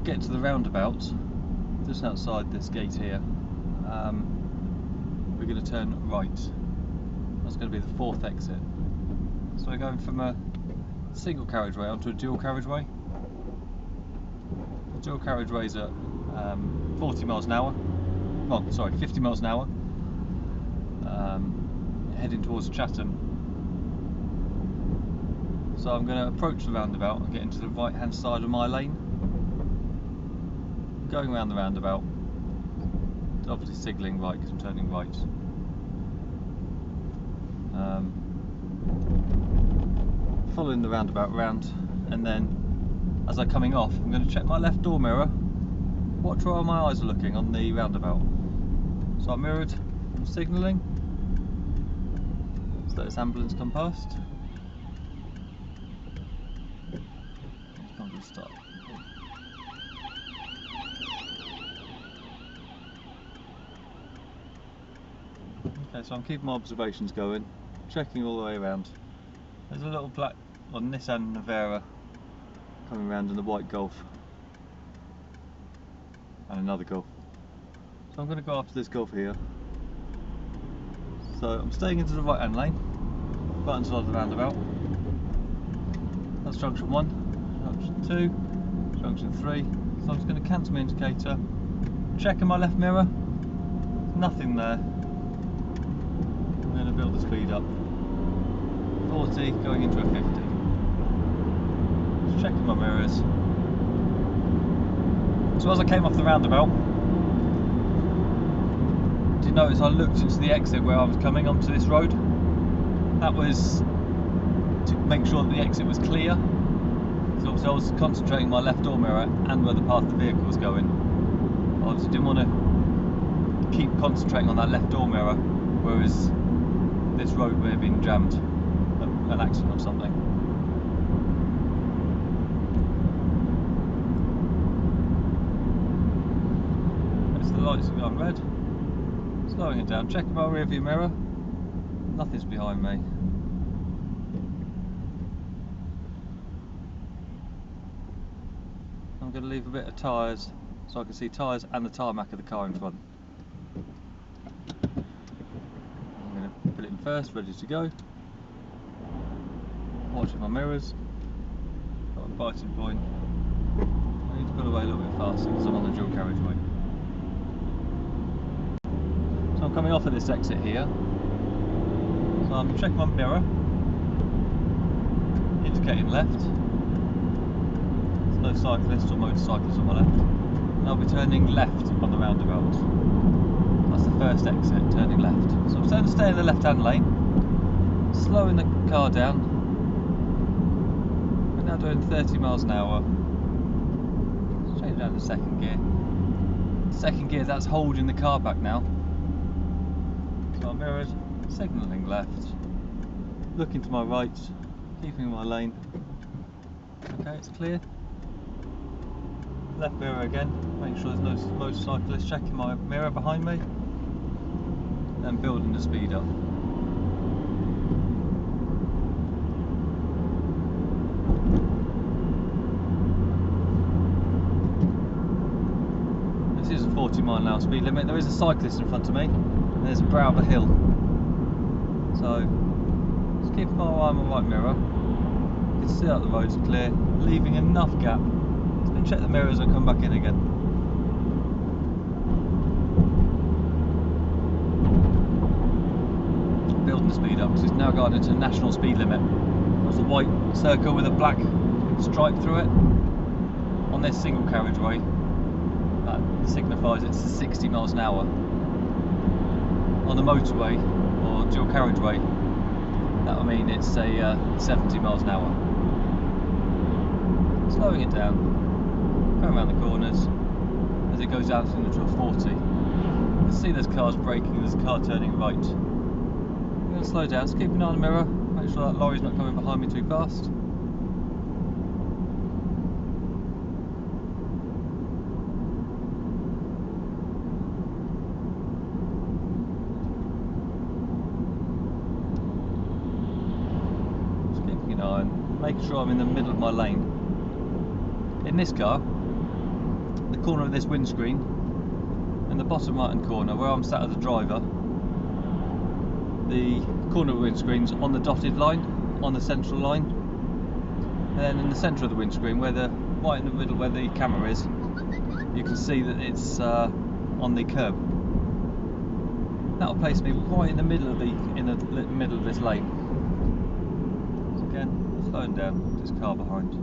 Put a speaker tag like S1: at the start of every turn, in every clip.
S1: get to the roundabout, just outside this gate here, we're going to turn right. That's going to be the fourth exit. So we're going from a single carriageway onto a dual carriageway. The dual carriageway's at 40 miles an hour. Oh, sorry, 50 miles an hour. Heading towards Chatham. So I'm going to approach the roundabout and get into the right hand side of my lane. Going around the roundabout, obviously signalling right because I'm turning right. Following the roundabout round, and then as I'm coming off, I'm going to check my left door mirror, watch where my eyes are looking on the roundabout. So I'm mirrored, I'm signalling, so let this ambulance come past. It's not going to stop. Okay, so I'm keeping my observations going, checking all the way around. There's a little black on Nissan Navara coming around in the white Golf, and another Golf. So I'm going to go after this Golf here. So I'm staying into the right hand lane, right hand side of the roundabout. That's junction 1, junction 2, junction 3. So I'm just going to cancel my indicator, checking my left mirror, nothing there. I'm going to build the speed up. 40 going into a 50. Just checking my mirrors. So as I came off the roundabout, did you notice I looked into the exit where I was coming onto this road? That was to make sure that the exit was clear. So obviously I was concentrating my left door mirror and where the path the vehicle was going. I obviously didn't want to keep concentrating on that left door mirror, whereas this road may have been jammed, an accident or something. As the lights have gone red, slowing it down, checking my rear view mirror, nothing's behind me. I'm going to leave a bit of tyres so I can see tyres and the tarmac of the car in front. I'm going to put it in first, ready to go. Watching my mirrors, got a biting point. I need to pull away a little bit faster because I'm on the dual carriageway. So I'm coming off at this exit here. So I'm checking my mirror, indicating left. There's no cyclists or motorcyclists on my left. And I'll be turning left on the roundabout. That's the first exit, turning left. So I'm starting to stay in the left hand lane, slowing the car down. Now doing 30 miles an hour. Let's change down to second gear. Second gear, that's holding the car back now. So I'm mirrored, signalling left, looking to my right, keeping my lane. Okay, it's clear. Left mirror again, making sure there's no motorcyclist, checking my mirror behind me, then building the speed up. This is a 40 mile an hour speed limit. There is a cyclist in front of me, and there's a brow of a hill. So, just keeping my eye on my right mirror. You can see out the road's clear, leaving enough gap. Just going to check the mirrors and come back in again. Building the speed up because it's now gone into national speed limit. There's a white circle with a black stripe through it. On this single carriageway, that signifies it's 60 miles an hour. On the motorway or dual carriageway, that would mean it's a 70 miles an hour. Slowing it down, going around the corners as it goes out into a 40. You can see there's cars braking, there's a car turning right. I'm going to slow down, just keep an eye on the mirror, make sure that lorry's not coming behind me too fast. Making sure I'm in the middle of my lane. In this car, the corner of this windscreen, in the bottom right hand corner where I'm sat as a driver, the corner of the windscreen's on the dotted line, on the central line, and then in the centre of the windscreen, right in the middle where the camera is, you can see that it's on the curb. That'll place me right in the middle of middle of this lane. So again, slowing down this car behind.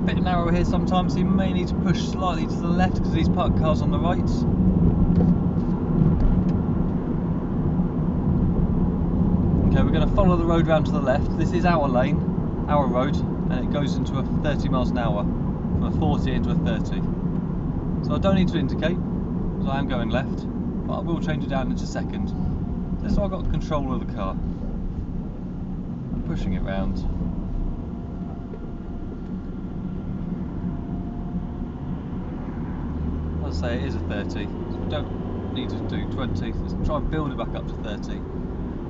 S1: Bit narrow here sometimes, so you may need to push slightly to the left because these parked cars on the right. Okay, we're going to follow the road round to the left. This is our lane, our road, and it goes into a 30 miles an hour, from a 40 into a 30. So I don't need to indicate, because I am going left, but I will change it down in just a second. Just so I've got control of the car. I'm pushing it round. Say it is a 30, so we don't need to do 20, let's try and build it back up to 30,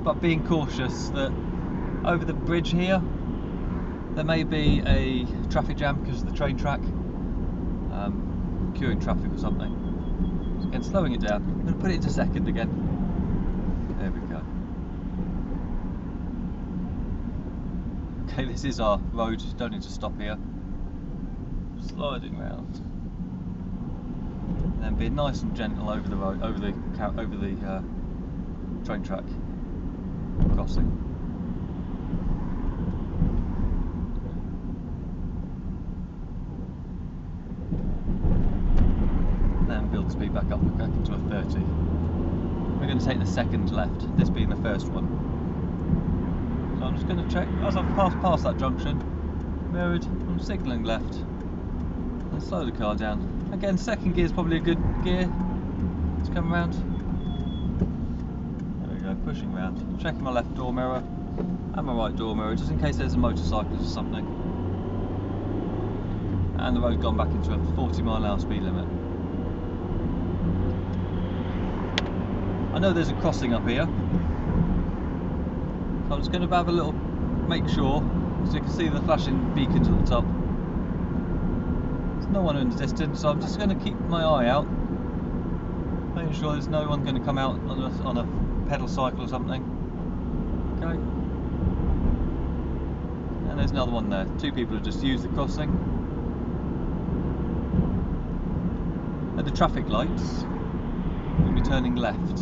S1: but being cautious that over the bridge here there may be a traffic jam because of the train track, queuing traffic or something. So again, slowing it down. I'm going to put it into second again. There we go. Okay, this is our road, don't need to stop here. Sliding round. And then being nice and gentle over the road, over the train track crossing. And then build the speed back up into a 30. We're going to take the second left, this being the first one. So I'm just going to check, as I've passed past that junction, mirrored, I'm signalling left, and slow the car down. Again, second gear is probably a good gear to come around. There we go, pushing around. Checking my left door mirror and my right door mirror, just in case there's a motorcyclist or something. And the road's gone back into a 40 mile an hour speed limit. I know there's a crossing up here, so I'm just going to have a little, make sure, so you can see the flashing beacons at the top. No one in the distance, so I'm just going to keep my eye out, making sure there's no one going to come out on a pedal cycle or something. Okay, and there's another one there. Two people have just used the crossing. At the traffic lights, we'll be turning left.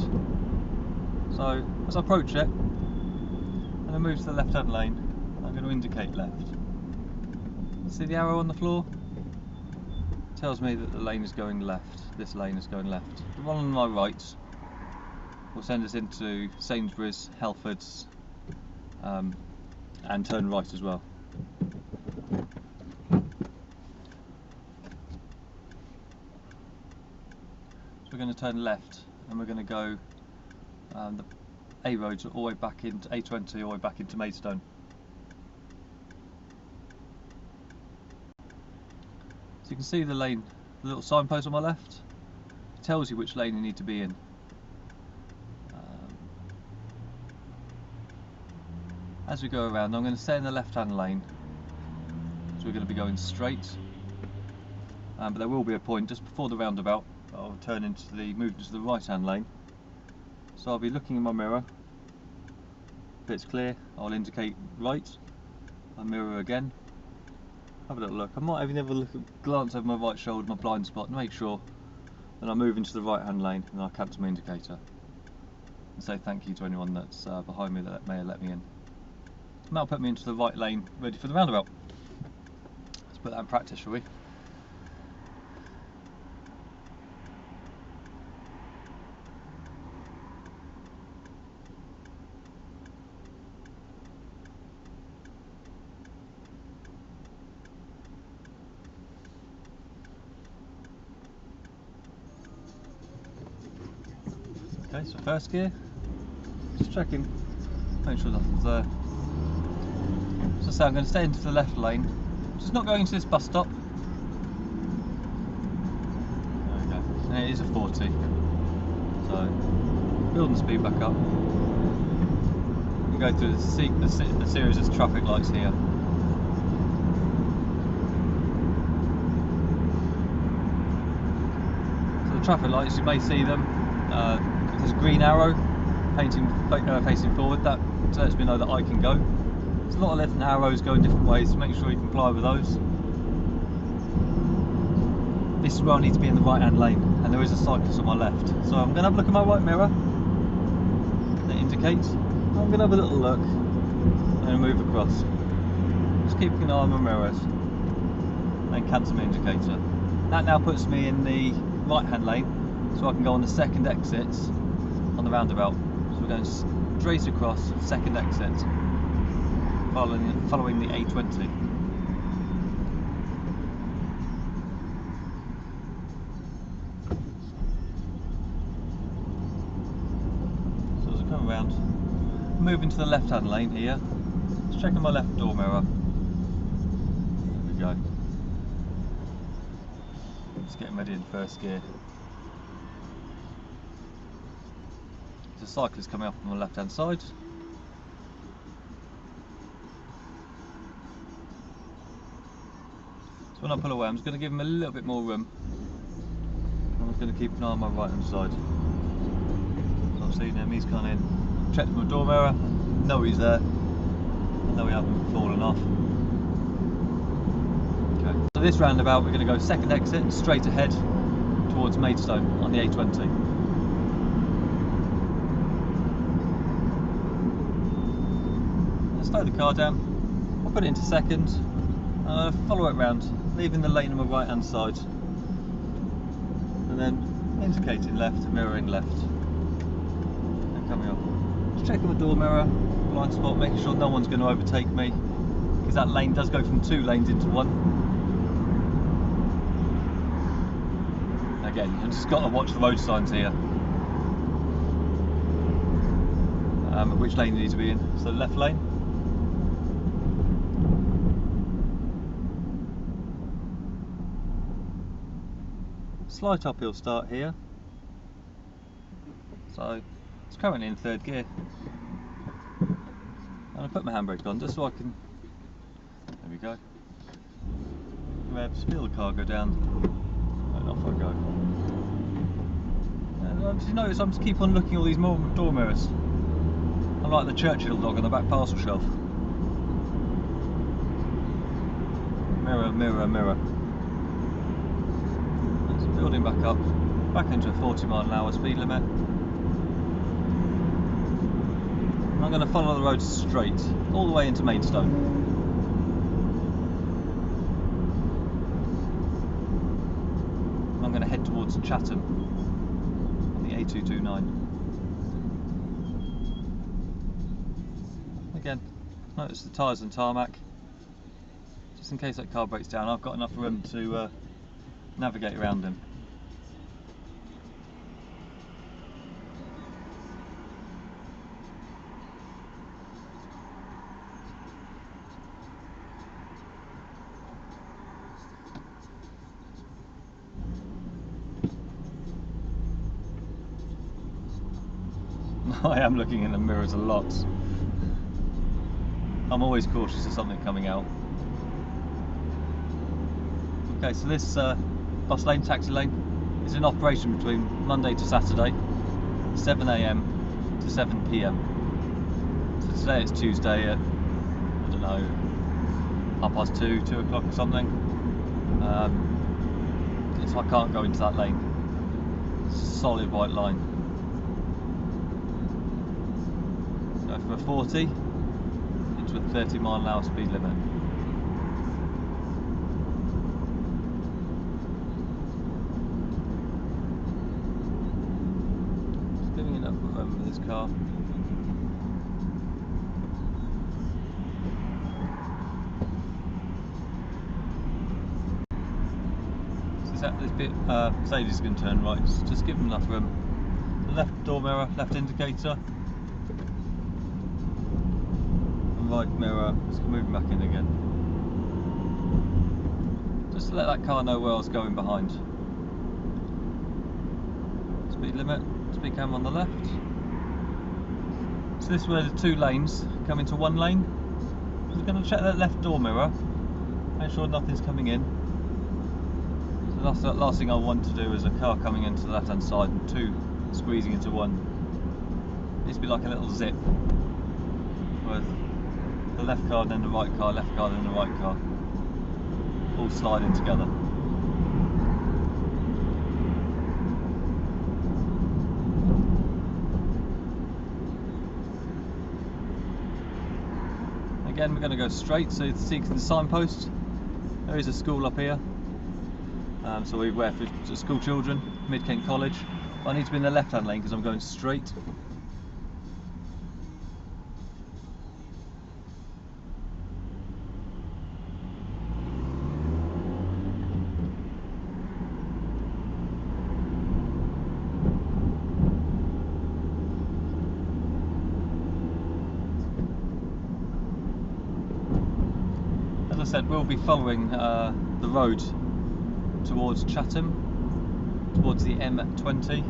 S1: So as I approach it, I'm going to move to the left-hand lane. I'm going to indicate left. See the arrow on the floor? Tells me that the lane is going left. This lane is going left. The one on my right will send us into Sainsbury's, Aylesford, and turn right as well. So we're going to turn left, and we're going to go the A roads all the way back into A20, all the way back into Maidstone. You can see the lane, the little signpost on my left, it tells you which lane you need to be in. As we go around, I'm going to stay in the left hand lane, so we're going to be going straight, but there will be a point just before the roundabout. I'll turn move into the right hand lane, so I'll be looking in my mirror. If it's clear, I'll indicate right, I'll mirror again. Have a little look. I might even have a glance over my right shoulder, my blind spot, and make sure. Then I move into the right hand lane and I cancel my indicator. And say thank you to anyone that's behind me that may have let me in. And that'll put me into the right lane, ready for the roundabout. Let's put that in practice, shall we? Okay, so first gear, just checking, make sure nothing's there. I say, I'm going to stay into the left lane, just not going into this bus stop. There we go, and it is a 40, so building speed back up. We go through the series of traffic lights here. So the traffic lights, you may see them. There's a green arrow facing forward. That lets me know that I can go. There's a lot of different arrows going different ways, so make sure you comply with those. This is where I need to be in the right hand lane, and there is a cyclist on my left. So I'm going to have a look at my right mirror. That indicates. I'm going to have a little look and move across. Just keeping an eye on my mirrors. And cancel my indicator. That now puts me in the right hand lane, so I can go on the second exits on the roundabout. So we're going straight across the second exit, following the A20. So as I come around, move into the left hand lane here, just checking my left door mirror. There we go. Just getting ready in first gear. There's a cyclist coming up on the left hand side. So when I pull away, I'm just going to give him a little bit more room. I'm just going to keep an eye on my right hand side. So I've seen him, he's gone in. Checked my door mirror, know he's there. I know we haven't fallen off. Okay. So this roundabout, we're going to go second exit, straight ahead towards Maidstone on the A20. Slow the car down, I'll put it into second, follow it round, leaving the lane on my right hand side, and then indicating left, mirroring left, and coming up. Just checking the door mirror, blind spot, making sure no one's going to overtake me, because that lane does go from 2 lanes into 1. Again, you've just got to watch the road signs here, which lane you need to be in. So left lane. Slight uphill start here, so it's currently in third gear, and I put my handbrake on just so I can, there we go, revs, feel the car go down, and off I go. And did you notice I'm just keep on looking at all these door mirrors? I'm like the Churchill dog on the back parcel shelf. Mirror, mirror, mirror. Building back up, back into a 40-mile-an-hour speed limit. And I'm going to follow the road straight, all the way into Maidstone. And I'm going to head towards Chatham on the A229. Again, notice the tyres and tarmac. Just in case that car breaks down, I've got enough room to navigate around him. I am looking in the mirrors a lot. I'm always cautious of something coming out. Okay, so this bus lane, taxi lane, is in operation between Monday to Saturday, 7 AM to 7 PM. So today it's Tuesday at, I don't know, 2:30, 2 o'clock or something. So I can't go into that lane. It's a solid white line. Go from a 40 into a 30-mile-an-hour speed limit. Just giving enough room for this car. This bit, Mercedes is going to turn right, just give them enough room. The left door mirror, left indicator, and right mirror, just moving back in again. Just to let that car know where I was going behind. Speed limit, speed camera on the left. So this is where the two lanes come into one lane. So we're going to check that left door mirror, make sure nothing's coming in. So that's the last thing I want to do is a car coming into the left hand side and two squeezing into one. It needs to be like a little zip, with the left car and then the right car, left car and then the right car, all sliding together. Again, we're going to go straight, so you see the signpost. There is a school up here, so we were for school children, Mid-Kent College. But I need to be in the left-hand lane because I'm going straight. As I said, we'll be following the road towards Chatham, towards the M20.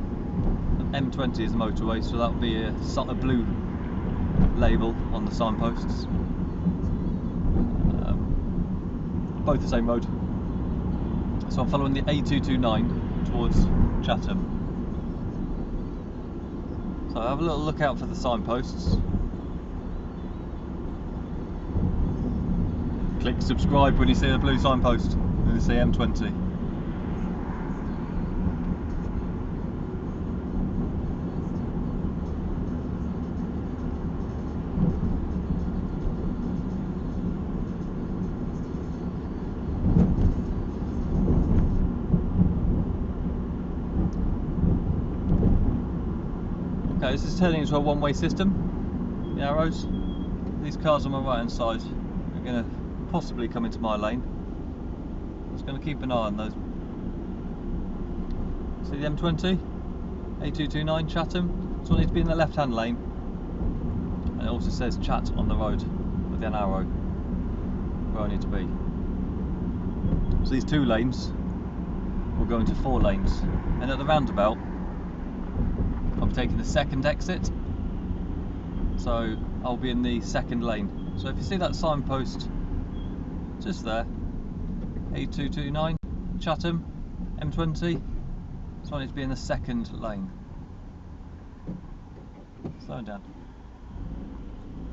S1: M20 is the motorway, so that will be a blue label on the signposts. Both the same road. So I'm following the A229 towards Chatham. So have a little look out for the signposts. Click subscribe when you see the blue signpost and you see M20. Okay, this is turning into a one-way system. The arrows. These cars on my right hand side are going to possibly come into my lane. Just going to keep an eye on those. See the M20? A229 Chatham. So I need to be in the left hand lane. And it also says chat on the road with an arrow where I need to be. So these two lanes will go into 4 lanes. And at the roundabout, I'll be taking the second exit. So I'll be in the second lane. So if you see that signpost just there, A229 Chatham M20, so I need to be in the second lane. Slowing down,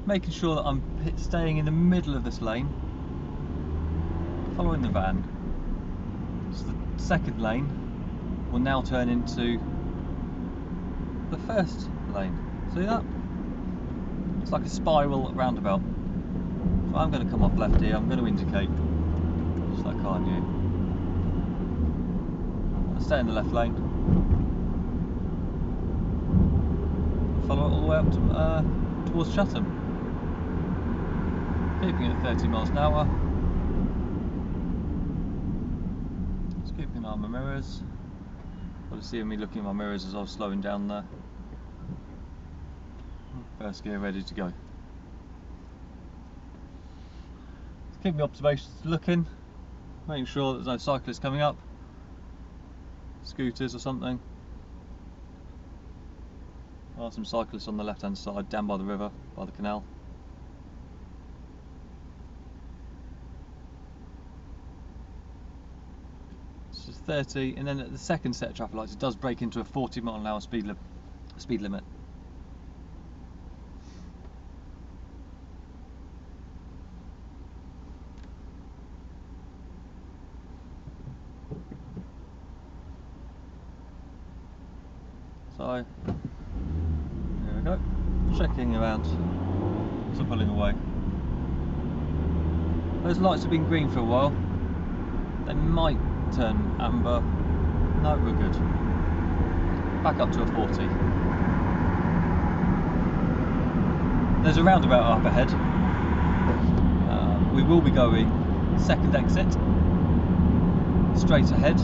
S1: making sure that I'm staying in the middle of this lane, following the van. So the second lane will now turn into the first lane. See that? It's like a spiral roundabout. So I'm going to come off left here, I'm going to indicate, just like I knew. I'll stay in the left lane. Follow it all the way up to, towards Chatham. Keeping it at 30 miles an hour. Just keeping an eye on my mirrors. Got to see me looking at my mirrors as I was slowing down there. First gear ready to go. Keep my observations looking, making sure there's no cyclists coming up, scooters or something. There are some cyclists on the left hand side down by the river, by the canal. It's just 30, and then at the second set of traffic lights it does break into a 40 mile an hour speed limit. So, here we go, checking around, so pulling away. Those lights have been green for a while, they might turn amber. No, we're good. Back up to a 40. There's a roundabout up ahead. We will be going second exit, straight ahead,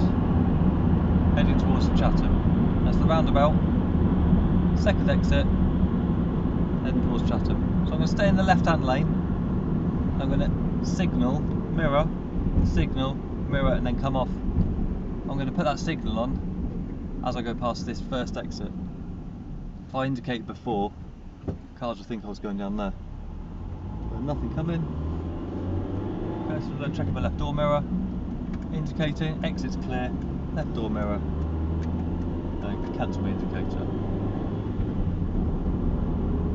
S1: heading towards Chatham. That's the roundabout, second exit, heading towards Chatham. So I'm going to stay in the left hand lane I'm going to signal, mirror, and then come off. I'm going to put that signal on as I go past this first exit. If I indicated before, cars would think I was going down there. But nothing coming. First of all, check my left door mirror, indicating, exit's clear, left door mirror, and cancel my indicator.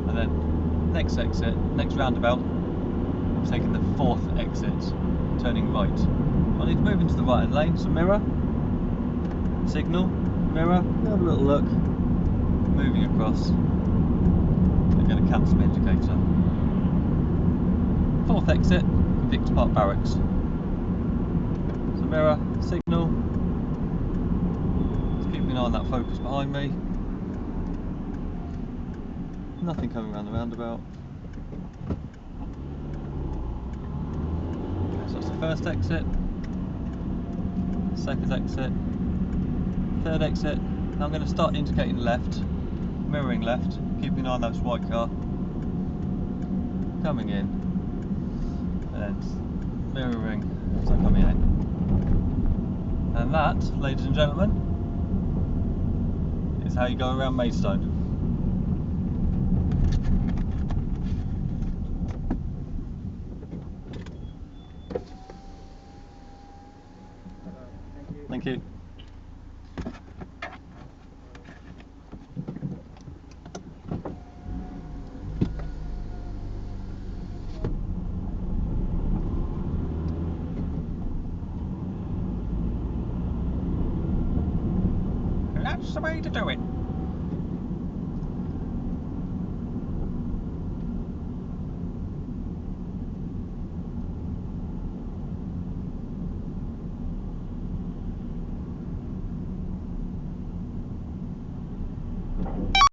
S1: And then next exit, next roundabout, I'm taking the fourth exit, turning right. I need to move into the right hand lane, so mirror, signal, mirror, have a little look, moving across. I'm going to cancel my indicator. Fourth exit, Victor Park Barracks. So mirror, signal, just keeping an eye on that focus behind me. Nothing coming around the roundabout. Okay, so that's the first exit, second exit, third exit. Now I'm going to start indicating left, mirroring left, keeping an eye on that white car, coming in, and then mirroring as I come in. And that, ladies and gentlemen, is how you go around Maidstone. Thank you. That's the way to do it.